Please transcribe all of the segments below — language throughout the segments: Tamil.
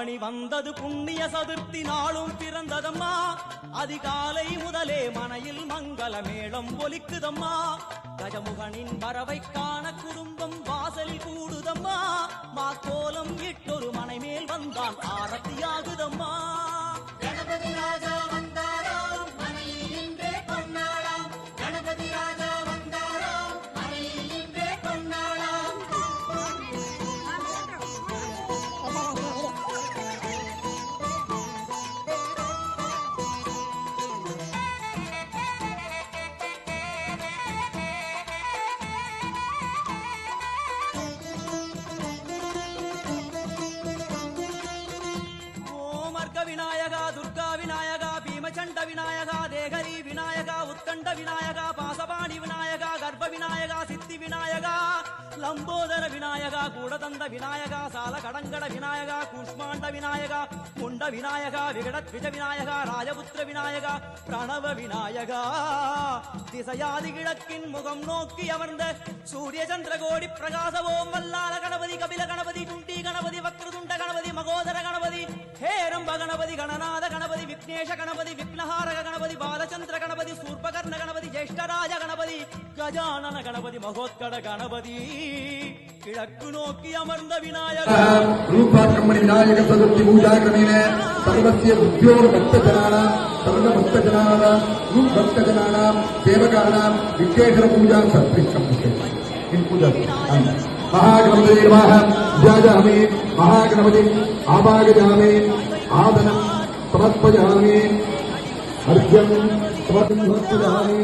ஆவணி வந்தது புண்ணிய சதுர்த்தி நாளும் பிறந்ததம்மா. அதிகாலை முதலே மனையில் மங்கள மேளம் ஒலிக்குதம்மா. கஜமுகனின் வரவை காண குடும்பம் வாசலில் கூடுதம்மா. மாக்கோலம் இட்டொரு மனை மேல் வந்தான் ஆரத்தியாகுதம்மா. கணபதி ராஜா வந்தாராம் மனையில் இன்றே பொன்னாளாம். கணபதி ராஜா வந்தாராம் மனையில் இன்றே பொன்னாளாம். விநாயகா துர்கா விநாயகா பீமச்சண்ட விநாயகா தேகரி விநாயகா உத்கண்ட விநாயகா பாசபாணி விநாயகா கர்ப்ப விநாயகா சித்தி விநாயகா லம்போதர விநாயகா கூடதந்த விநாயகா சால கடங்கட விநாயகா கூஷ்மாண்ட விநாயகா குண்ட விநாயகா விகடத்விஜ விநாயகா ராஜபுத்திர விநாயகா பிரணவ விநாயகா. திசையாதி கிழக்கின் முகம் நோக்கி அமர்ந்த சூரிய சந்திர கோடி பிரகாச ஓம் வல்லால கணபதி கபில கணபதி குண்டி கணபதி வக்ரதுண்ட கணபதி மகோதர கணபதி ஹேரம்ப கணபதி கணநாத கணபதி விக்னேஷ கணபதி விக்னஹாரக கணபதி பாலச்சந்திர கணபதி சூர்பகர்ண கணபதி ஜேஷ்டராஜ கணபதி கஜானன கணபதி மகோத்கட கணபதி. கிழக்கு நோக்கி அமர்ந்த விநாயகர் ரூபாக்கம்மணி விநாயக சதுர்த்தி பூஜா கிரமேண சர்வஸ்ய உத்யோக பக்தஜனானாம் சர்வ பக்தஜனானாம் ரூப் பக்தஜனானாம் சேவகானாம் விக்னேஸ்வர பூஜா சத்ரிஷ்டம் इन पूजा महागणपति नमः ध्यायामि महागणपति आवाहयामि आदनं समर्पयामि अर्घ्यं समर्पयामि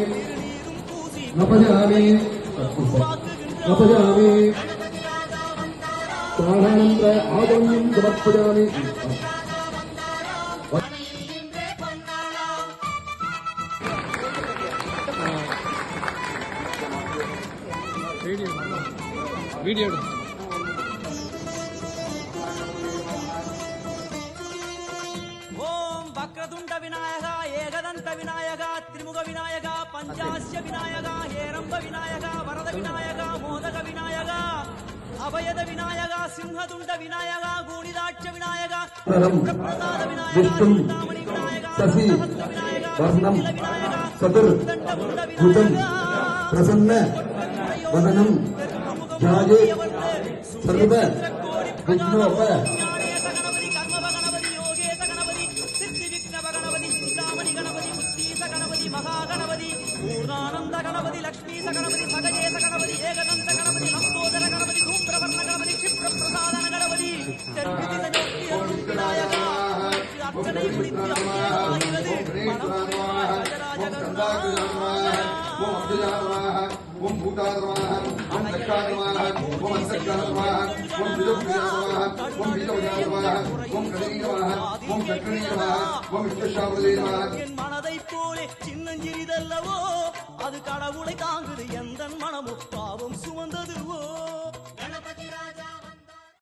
नमयामि प्राणानंतर आदनं समर्पयामि. வீடியோ ஓம் வக்ரதுண்ட விநாயகா ஏகதந்த விநாயகா திரிமுக விநாயகா பஞ்சாஸ்ய விநாயகா ஹேரம்ப விநாயகா வரத விநாயகா மோதக விநாயகா அபயத விநாயகா சிம்ஹதுண்ட விநாயகா கூணிதாட்ச விநாயகா பிரதாத விநாயகா சிந்தாமணி விநாயகா वर्णम सदर भुजं प्रसन्न वदनं ध्याये सर्व विघ्नोप पूर्णानंद गणपति लक्ष्मी गणपति सगजेश गणपति एकदंत गणपति लंबोदर गणपति धूम्रवर्ण गणपति क्षिप्र प्रसादन गणपति अर्चனை முடித்து ओम भूतात्मा ओम दक्षात्मा ओम अंतर्जात्मा ओम विदुप्रियात्मा ओम विदुप्रियात्मा ओम कलीनवा ओम चक्रणीवा ओम विश्वशावलेवा. என் மனதை போலே சின்னஞ்சிறிதல்லவோ அது கடவுளை தாங்குது எந்த மனமும் பாவம் சுமந்தது